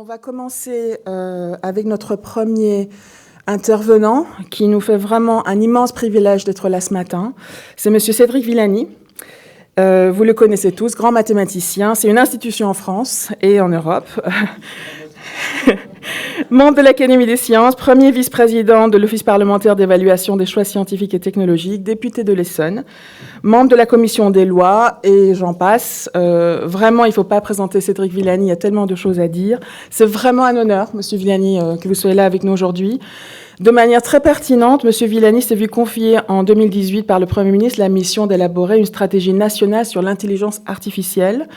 On va commencer avec notre premier intervenant qui nous fait vraiment un immense privilège d'être là ce matin. C'est M. Cédric Villani. Vous le connaissez tous, grand mathématicien. C'est une institution en France et en Europe. Membre de l'Académie des sciences, premier vice-président de l'Office parlementaire d'évaluation des choix scientifiques et technologiques, député de l'Essonne, membre de la commission des lois, et j'en passe. Vraiment, il ne faut pas présenter Cédric Villani, il y a tellement de choses à dire. C'est vraiment un honneur, Monsieur Villani, que vous soyez là avec nous aujourd'hui. De manière très pertinente, Monsieur Villani s'est vu confier en 2018 par le Premier ministre la mission d'élaborer une stratégie nationale sur l'intelligence artificielle,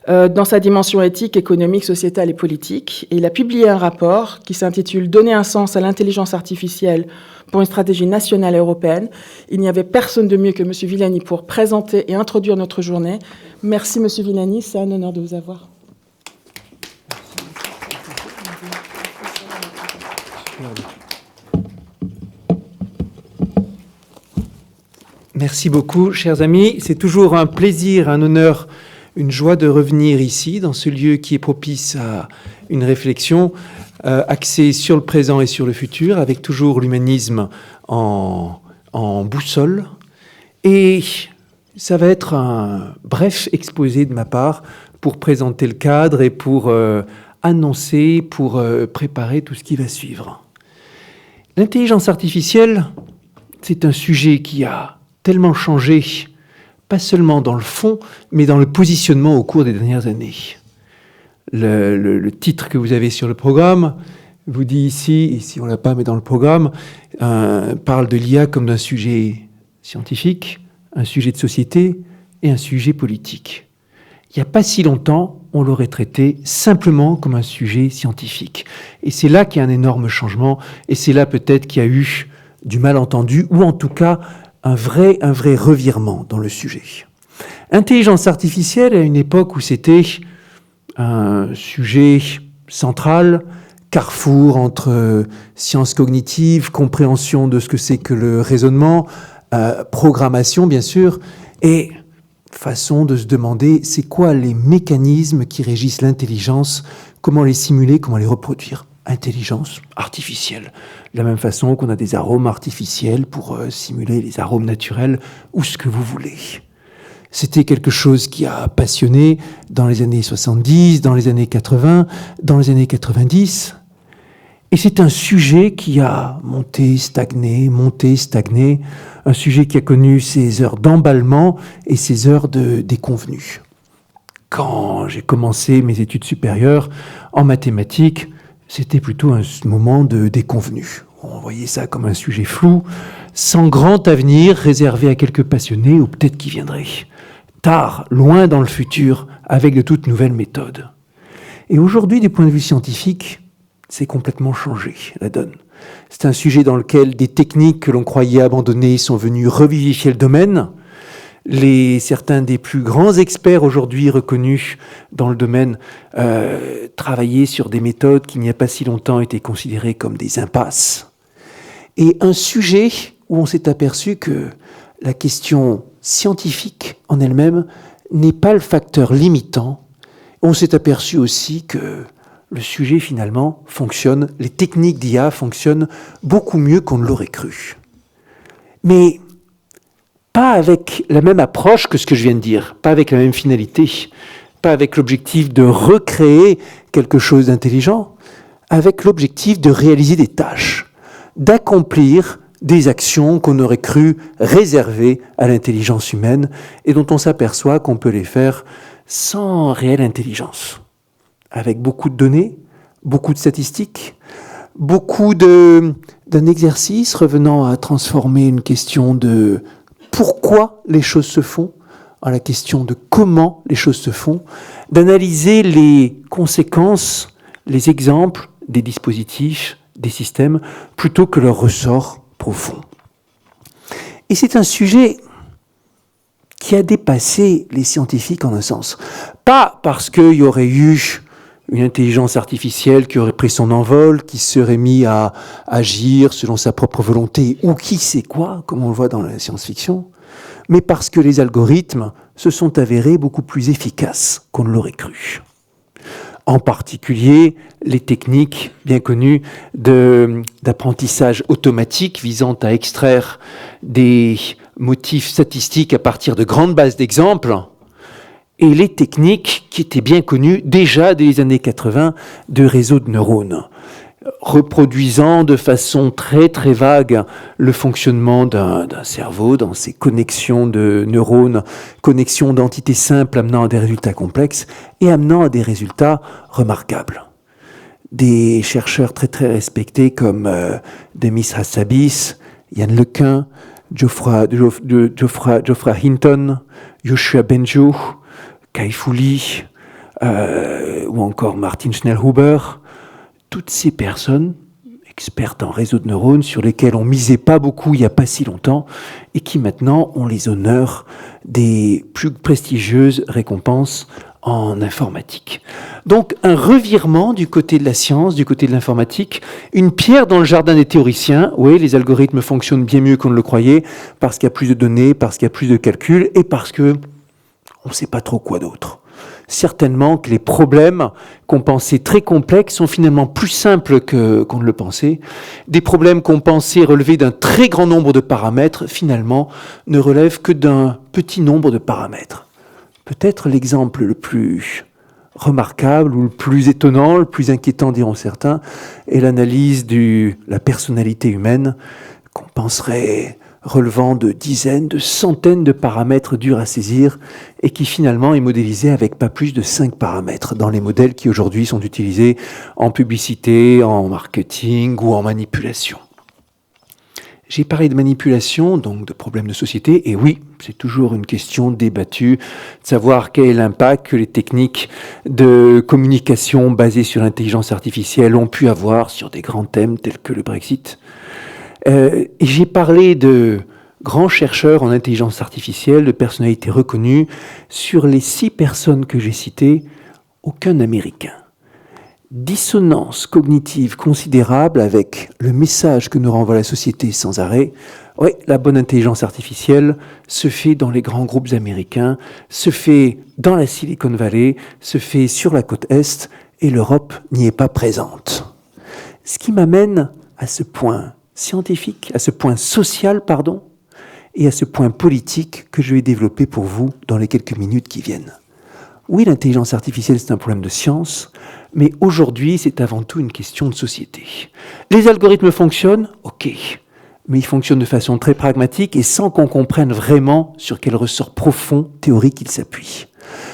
dans sa dimension éthique, économique, sociétale et politique. Et il a publié un rapport qui s'intitule « Donner un sens à l'intelligence artificielle pour une stratégie nationale et européenne ». Il n'y avait personne de mieux que M. Villani pour présenter et introduire notre journée. Merci M. Villani, c'est un honneur de vous avoir. Merci beaucoup, chers amis. C'est toujours un plaisir, un honneur, une joie de revenir ici, dans ce lieu qui est propice à une réflexion axée sur le présent et sur le futur, avec toujours l'humanisme en boussole. Et ça va être un bref exposé de ma part pour présenter le cadre et pour annoncer, pour préparer tout ce qui va suivre. L'intelligence artificielle, c'est un sujet qui a tellement changé, pas seulement dans le fond, mais dans le positionnement au cours des dernières années. Le titre que vous avez sur le programme vous dit ici on ne l'a pas, mais dans le programme, parle de l'IA comme d'un sujet scientifique, un sujet de société et un sujet politique. Il n'y a pas si longtemps, on l'aurait traité simplement comme un sujet scientifique. Et c'est là qu'il y a un énorme changement, et c'est là peut-être qu'il y a eu du malentendu, ou en tout cas un vrai revirement dans le sujet. Intelligence artificielle, à une époque où c'était un sujet central, carrefour entre sciences cognitives, compréhension de ce que c'est que le raisonnement, programmation bien sûr, et façon de se demander c'est quoi les mécanismes qui régissent l'intelligence, comment les simuler, comment les reproduire. Intelligence artificielle. De la même façon qu'on a des arômes artificiels pour simuler les arômes naturels ou ce que vous voulez. C'était quelque chose qui a passionné dans les années 70, dans les années 80, dans les années 90. Et c'est un sujet qui a monté, stagné, un sujet qui a connu ses heures d'emballement et ses heures de déconvenue. Quand j'ai commencé mes études supérieures en mathématiques, c'était plutôt un moment de déconvenue. On voyait ça comme un sujet flou, sans grand avenir, réservé à quelques passionnés ou peut-être qui viendraient tard, loin dans le futur, avec de toutes nouvelles méthodes. Et aujourd'hui, du point de vue scientifique, c'est complètement changé, la donne. C'est un sujet dans lequel des techniques que l'on croyait abandonnées sont venues revivifier le domaine. Certains des plus grands experts aujourd'hui reconnus dans le domaine travaillaient sur des méthodes qui, il n'y a pas si longtemps, étaient considérées comme des impasses. Et un sujet où on s'est aperçu que la question scientifique en elle-même n'est pas le facteur limitant. On s'est aperçu aussi que le sujet finalement fonctionne, les techniques d'IA fonctionnent beaucoup mieux qu'on ne l'aurait cru. Mais pas avec la même approche que ce que je viens de dire, pas avec la même finalité, pas avec l'objectif de recréer quelque chose d'intelligent, avec l'objectif de réaliser des tâches, d'accomplir des actions qu'on aurait cru réservées à l'intelligence humaine et dont on s'aperçoit qu'on peut les faire sans réelle intelligence, avec beaucoup de données, beaucoup de statistiques, beaucoup d'un exercice revenant à transformer une question de pourquoi les choses se font à la question de comment les choses se font, d'analyser les conséquences, les exemples des dispositifs, des systèmes, plutôt que leur ressort profond. Et c'est un sujet qui a dépassé les scientifiques en un sens. Pas parce qu'il y aurait eu une intelligence artificielle qui aurait pris son envol, qui serait mis à agir selon sa propre volonté, ou qui sait quoi, comme on le voit dans la science-fiction, mais parce que les algorithmes se sont avérés beaucoup plus efficaces qu'on ne l'aurait cru. en particulier les techniques bien connues d'apprentissage automatique visant à extraire des motifs statistiques à partir de grandes bases d'exemples, et les techniques qui étaient bien connues déjà dès les années 80 de réseaux de neurones, reproduisant de façon très très vague le fonctionnement d'un cerveau dans ses connexions de neurones, connexions d'entités simples amenant à des résultats complexes et amenant à des résultats remarquables. Des chercheurs très très respectés comme Demis Hassabis, Yann Lequin, Geoffrey Hinton, Yoshua Bengio, Kai Fu Lee, ou encore Martin Schnellhuber, toutes ces personnes expertes en réseau de neurones sur lesquelles on misait pas beaucoup il n'y a pas si longtemps et qui maintenant ont les honneurs des plus prestigieuses récompenses en informatique. Donc un revirement du côté de la science, du côté de l'informatique, une pierre dans le jardin des théoriciens. Oui, les algorithmes fonctionnent bien mieux qu'on ne le croyait parce qu'il y a plus de données, parce qu'il y a plus de calculs et parce que on ne sait pas trop quoi d'autre. Certainement que les problèmes qu'on pensait très complexes sont finalement plus simples qu'on ne le pensait. Des problèmes qu'on pensait relever d'un très grand nombre de paramètres, finalement, ne relèvent que d'un petit nombre de paramètres. Peut-être l'exemple le plus remarquable ou le plus étonnant, le plus inquiétant diront certains, est l'analyse de la personnalité humaine qu'on penserait relevant de dizaines, de centaines de paramètres durs à saisir et qui finalement est modélisé avec pas plus de 5 paramètres dans les modèles qui aujourd'hui sont utilisés en publicité, en marketing ou en manipulation. J'ai parlé de manipulation, donc de problèmes de société, et oui, c'est toujours une question débattue de savoir quel est l'impact que les techniques de communication basées sur l'intelligence artificielle ont pu avoir sur des grands thèmes tels que le Brexit. Et j'ai parlé de grands chercheurs en intelligence artificielle, de personnalités reconnues. Sur les 6 personnes que j'ai citées, aucun Américain. Dissonance cognitive considérable avec le message que nous renvoie la société sans arrêt. Oui, la bonne intelligence artificielle se fait dans les grands groupes américains, se fait dans la Silicon Valley, se fait sur la côte Est, et l'Europe n'y est pas présente. Ce qui m'amène à ce point scientifique, à ce point social, et à ce point politique que je vais développer pour vous dans les quelques minutes qui viennent. Oui, l'intelligence artificielle, c'est un problème de science, mais aujourd'hui, c'est avant tout une question de société. Les algorithmes fonctionnent, ok, mais ils fonctionnent de façon très pragmatique et sans qu'on comprenne vraiment sur quel ressort profond théorique ils s'appuient.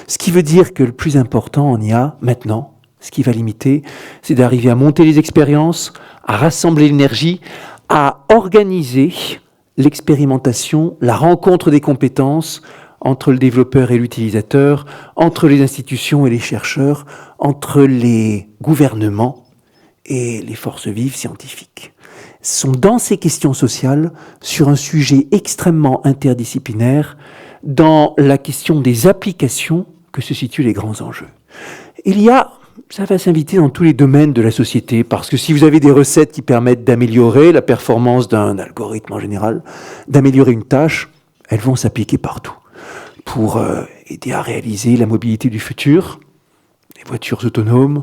Ce qui veut dire que le plus important en IA, maintenant, ce qui va limiter, c'est d'arriver à monter les expériences, à rassembler l'énergie, à organiser l'expérimentation, la rencontre des compétences entre le développeur et l'utilisateur, entre les institutions et les chercheurs, entre les gouvernements et les forces vives scientifiques. Ce sont dans ces questions sociales, sur un sujet extrêmement interdisciplinaire, dans la question des applications que se situent les grands enjeux. Ça va s'inviter dans tous les domaines de la société, parce que si vous avez des recettes qui permettent d'améliorer la performance d'un algorithme en général, d'améliorer une tâche, elles vont s'appliquer partout. Pour aider à réaliser la mobilité du futur, des voitures autonomes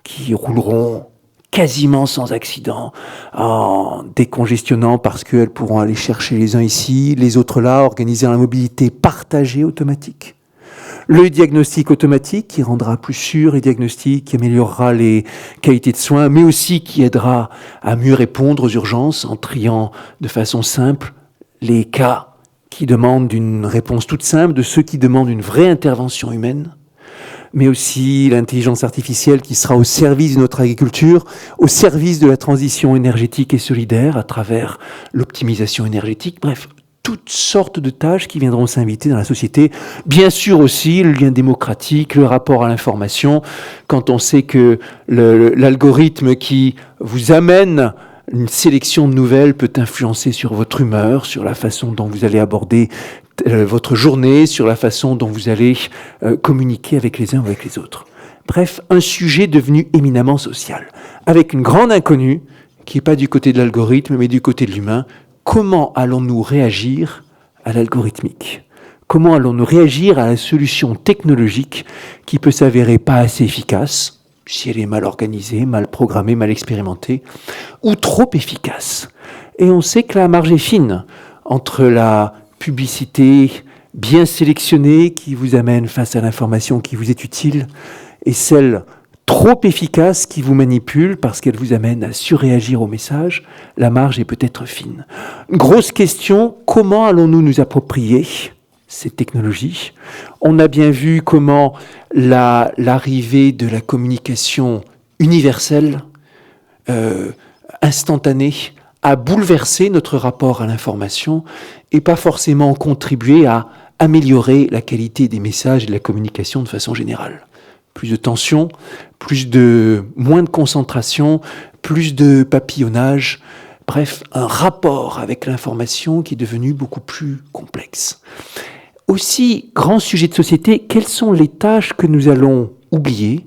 qui rouleront quasiment sans accident, en décongestionnant parce qu'elles pourront aller chercher les uns ici, les autres là, organiser la mobilité partagée automatique. Le diagnostic automatique qui rendra plus sûr les diagnostics, qui améliorera les qualités de soins, mais aussi qui aidera à mieux répondre aux urgences en triant de façon simple les cas qui demandent une réponse toute simple de ceux qui demandent une vraie intervention humaine, mais aussi l'intelligence artificielle qui sera au service de notre agriculture, au service de la transition énergétique et solidaire à travers l'optimisation énergétique, bref, toutes sortes de tâches qui viendront s'inviter dans la société. Bien sûr aussi le lien démocratique, le rapport à l'information, quand on sait que l'algorithme qui vous amène une sélection de nouvelles peut influencer sur votre humeur, sur la façon dont vous allez aborder votre journée, sur la façon dont vous allez communiquer avec les uns ou avec les autres. Bref, un sujet devenu éminemment social, avec une grande inconnue qui n'est pas du côté de l'algorithme, mais du côté de l'humain. Comment allons-nous réagir à l'algorithmique ? Comment allons-nous réagir à la solution technologique qui peut s'avérer pas assez efficace, si elle est mal organisée, mal programmée, mal expérimentée, ou trop efficace? Et on sait que la marge est fine entre la publicité bien sélectionnée qui vous amène face à l'information qui vous est utile et celle trop efficace qui vous manipule parce qu'elle vous amène à surréagir au message. La marge est peut-être fine. Grosse question, comment allons-nous nous approprier ces technologies? On a bien vu comment l'arrivée de la communication universelle, instantanée, a bouleversé notre rapport à l'information et pas forcément contribué à améliorer la qualité des messages et de la communication de façon générale. Plus de tension, moins de concentration, plus de papillonnage, bref, un rapport avec l'information qui est devenu beaucoup plus complexe. Aussi, grand sujet de société, quelles sont les tâches que nous allons oublier,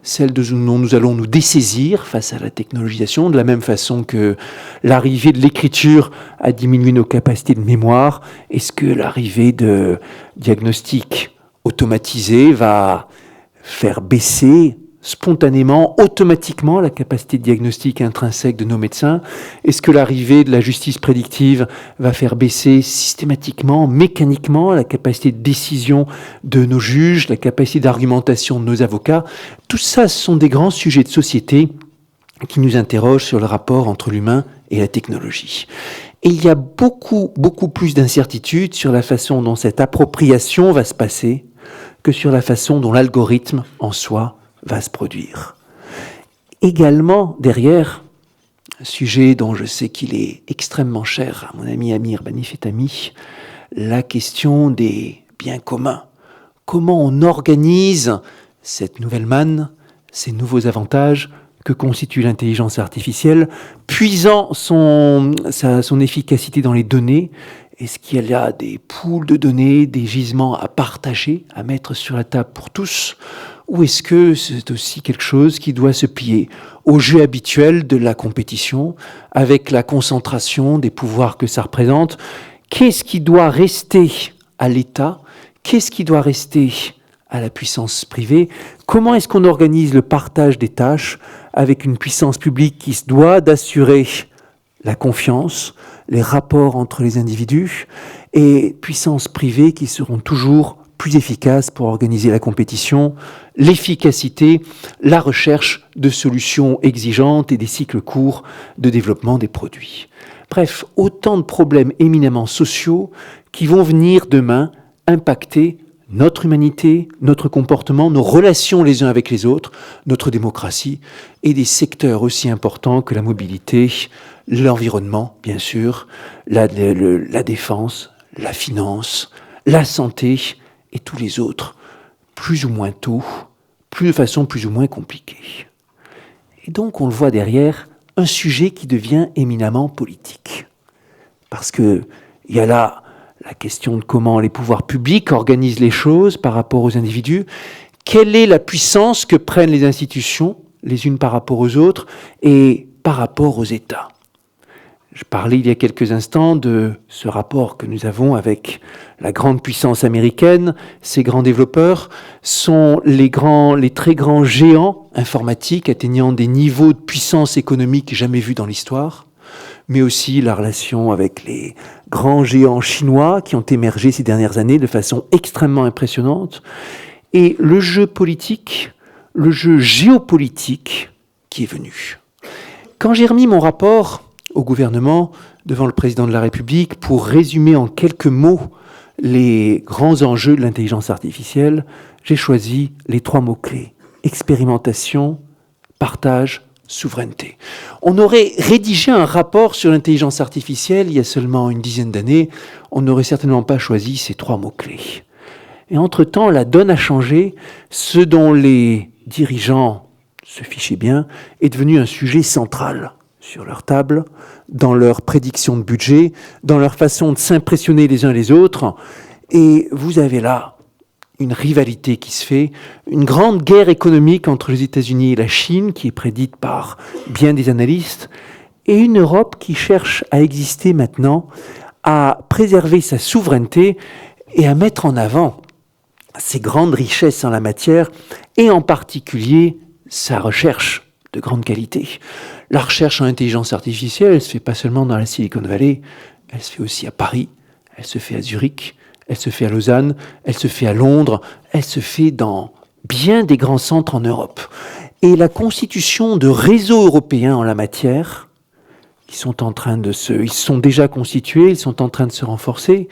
celles dont nous allons nous dessaisir face à la technologisation, de la même façon que l'arrivée de l'écriture a diminué nos capacités de mémoire? Est-ce que l'arrivée de diagnostics automatisés va faire baisser spontanément, automatiquement, la capacité de diagnostic intrinsèque de nos médecins? Est-ce que l'arrivée de la justice prédictive va faire baisser systématiquement, mécaniquement, la capacité de décision de nos juges, la capacité d'argumentation de nos avocats? Tout ça, ce sont des grands sujets de société qui nous interrogent sur le rapport entre l'humain et la technologie. Et il y a beaucoup plus d'incertitudes sur la façon dont cette appropriation va se passer que sur la façon dont l'algorithme en soi va se produire. Également, derrière, un sujet dont je sais qu'il est extrêmement cher à mon ami Amir Bani-Fetami, la question des biens communs. Comment on organise cette nouvelle manne, ces nouveaux avantages que constitue l'intelligence artificielle, puisant son efficacité dans les données? Est-ce qu'il y a des pools de données, des gisements à partager, à mettre sur la table pour tous? Ou est-ce que c'est aussi quelque chose qui doit se plier au jeu habituel de la compétition, avec la concentration des pouvoirs que ça représente? Qu'est-ce qui doit rester à l'État? Qu'est-ce qui doit rester à la puissance privée? Comment est-ce qu'on organise le partage des tâches avec une puissance publique qui se doit d'assurer la confiance, les rapports entre les individus, et puissances privées qui seront toujours plus efficaces pour organiser la compétition, l'efficacité, la recherche de solutions exigeantes et des cycles courts de développement des produits. Bref, autant de problèmes éminemment sociaux qui vont venir demain impacter notre humanité, notre comportement, nos relations les uns avec les autres, notre démocratie et des secteurs aussi importants que la mobilité, l'environnement, bien sûr, la défense, la finance, la santé et tous les autres, plus ou moins tôt, de façon plus ou moins compliquée. Et donc, on le voit derrière, un sujet qui devient éminemment politique. Parce qu'il y a là la question de comment les pouvoirs publics organisent les choses par rapport aux individus. Quelle est la puissance que prennent les institutions, les unes par rapport aux autres, et par rapport aux États? Je parlais il y a quelques instants de ce rapport que nous avons avec la grande puissance américaine. Ces grands développeurs sont les très grands géants informatiques atteignant des niveaux de puissance économique jamais vus dans l'histoire, mais aussi la relation avec les grands géants chinois qui ont émergé ces dernières années de façon extrêmement impressionnante, et le jeu politique, le jeu géopolitique qui est venu. Quand j'ai remis mon rapport au gouvernement, devant le président de la République, pour résumer en quelques mots les grands enjeux de l'intelligence artificielle, j'ai choisi les 3 mots-clés: expérimentation, partage, souveraineté. On aurait rédigé un rapport sur l'intelligence artificielle il y a seulement une dizaine d'années, on n'aurait certainement pas choisi ces 3 mots-clés. Et entre-temps, la donne a changé. Ce dont les dirigeants se fichaient bien est devenu un sujet central sur leur table, dans leur prédiction de budget, dans leur façon de s'impressionner les uns les autres. Et vous avez là une rivalité qui se fait, une grande guerre économique entre les États-Unis et la Chine, qui est prédite par bien des analystes, et une Europe qui cherche à exister maintenant, à préserver sa souveraineté, et à mettre en avant ses grandes richesses en la matière, et en particulier sa recherche de grande qualité. La recherche en intelligence artificielle, elle ne se fait pas seulement dans la Silicon Valley, elle se fait aussi à Paris, elle se fait à Zurich, elle se fait à Lausanne, elle se fait à Londres, elle se fait dans bien des grands centres en Europe. Et la constitution de réseaux européens en la matière, ils sont déjà constitués, ils sont en train de se renforcer.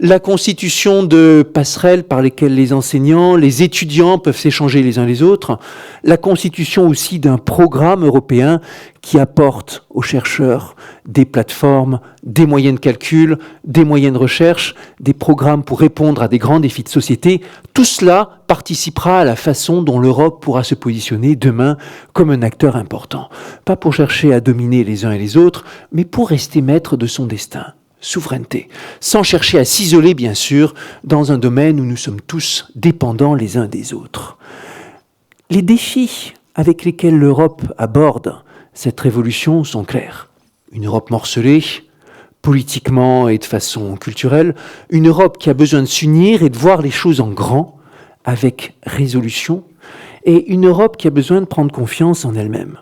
La constitution de passerelles par lesquelles les enseignants, les étudiants peuvent s'échanger les uns les autres. La constitution aussi d'un programme européen qui apporte aux chercheurs des plateformes, des moyens de calcul, des moyens de recherche, des programmes pour répondre à des grands défis de société. Tout cela participera à la façon dont l'Europe pourra se positionner demain comme un acteur important. Pas pour chercher à dominer les uns et les autres, mais pour rester maître de son destin. Souveraineté, sans chercher à s'isoler bien sûr dans un domaine où nous sommes tous dépendants les uns des autres. Les défis avec lesquels l'Europe aborde cette révolution sont clairs. Une Europe morcelée, politiquement et de façon culturelle, une Europe qui a besoin de s'unir et de voir les choses en grand, avec résolution, et une Europe qui a besoin de prendre confiance en elle-même.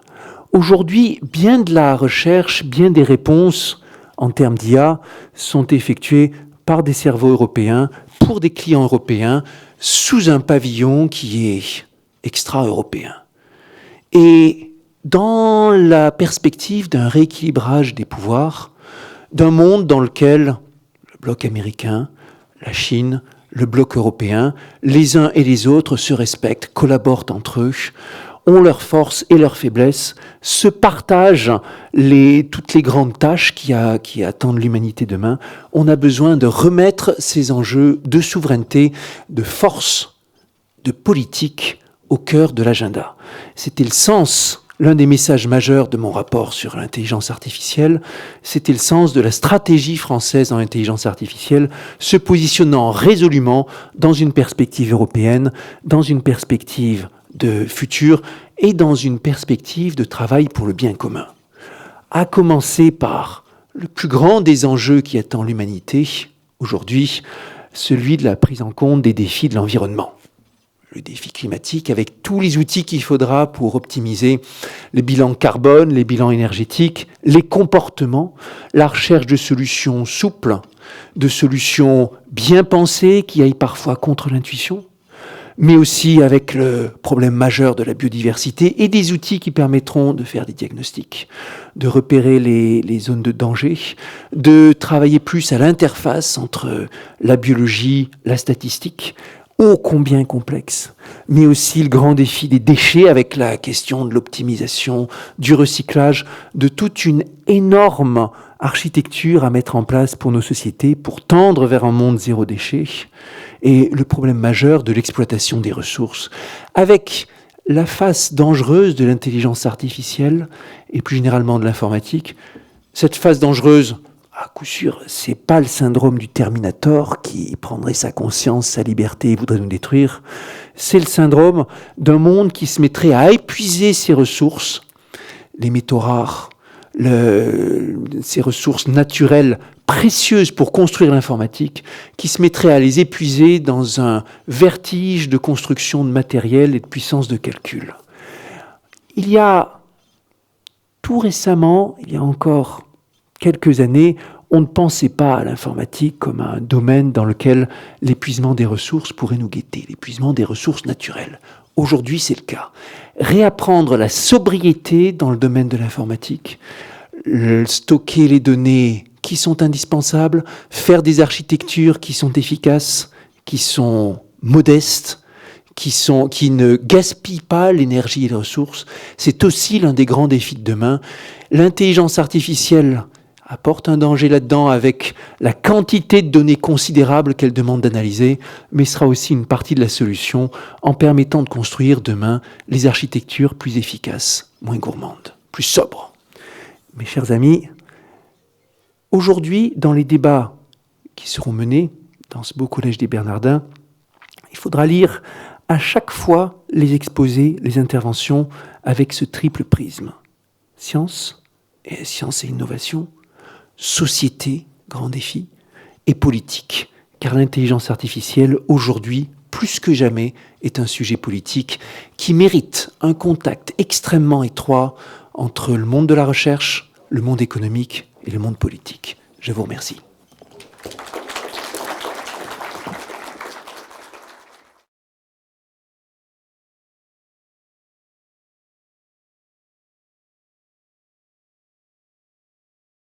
Aujourd'hui, bien de la recherche, bien des réponses en termes d'IA sont effectuées par des cerveaux européens, pour des clients européens, sous un pavillon qui est extra-européen. Et dans la perspective d'un rééquilibrage des pouvoirs, d'un monde dans lequel le bloc américain, la Chine, le bloc européen, les uns et les autres se respectent, collaborent entre eux, ont leurs forces et leurs faiblesses, se partagent toutes les grandes tâches qui attendent l'humanité demain. On a besoin de remettre ces enjeux de souveraineté, de force, de politique au cœur de l'agenda. C'était le sens, l'un des messages majeurs de mon rapport sur l'intelligence artificielle, c'était le sens de la stratégie française en intelligence artificielle, se positionnant résolument dans une perspective européenne, dans une perspective de futur et dans une perspective de travail pour le bien commun. À commencer par le plus grand des enjeux qui attend l'humanité aujourd'hui, celui de la prise en compte des défis de l'environnement. Le défi climatique avec tous les outils qu'il faudra pour optimiser les bilans carbone, les bilans énergétiques, les comportements, la recherche de solutions souples, de solutions bien pensées qui aillent parfois contre l'intuition, mais aussi avec le problème majeur de la biodiversité et des outils qui permettront de faire des diagnostics, de repérer les zones de danger, de travailler plus à l'interface entre la biologie, la statistique, ô combien complexe, mais aussi le grand défi des déchets avec la question de l'optimisation, du recyclage, de toute une énorme architecture à mettre en place pour nos sociétés pour tendre vers un monde zéro déchet, et le problème majeur de l'exploitation des ressources, avec la face dangereuse de l'intelligence artificielle et plus généralement de l'informatique. Cette face dangereuse, à coup sûr, c'est pas le syndrome du Terminator qui prendrait sa conscience, sa liberté et voudrait nous détruire. C'est le syndrome d'un monde qui se mettrait à épuiser ses ressources, les métaux rares, ces ressources naturelles précieuses pour construire l'informatique, qui se mettrait à les épuiser dans un vertige de construction de matériel et de puissance de calcul. Il y a tout récemment, il y a encore quelques années, on ne pensait pas à l'informatique comme un domaine dans lequel l'épuisement des ressources pourrait nous guetter, l'épuisement des ressources naturelles. Aujourd'hui, c'est le cas. Réapprendre la sobriété dans le domaine de l'informatique, stocker les données qui sont indispensables, faire des architectures qui sont efficaces, qui sont modestes, qui ne gaspillent pas l'énergie et les ressources, c'est aussi l'un des grands défis de demain. L'intelligence artificielle apporte un danger là-dedans avec la quantité de données considérables qu'elle demande d'analyser, mais sera aussi une partie de la solution en permettant de construire demain les architectures plus efficaces, moins gourmandes, plus sobres. Mes chers amis, aujourd'hui, dans les débats qui seront menés dans ce beau collège des Bernardins, il faudra lire à chaque fois les exposés, les interventions avec ce triple prisme. Science et innovation, société, grand défi, et politique, car l'intelligence artificielle, aujourd'hui, plus que jamais, est un sujet politique qui mérite un contact extrêmement étroit entre le monde de la recherche, le monde économique et le monde politique. Je vous remercie.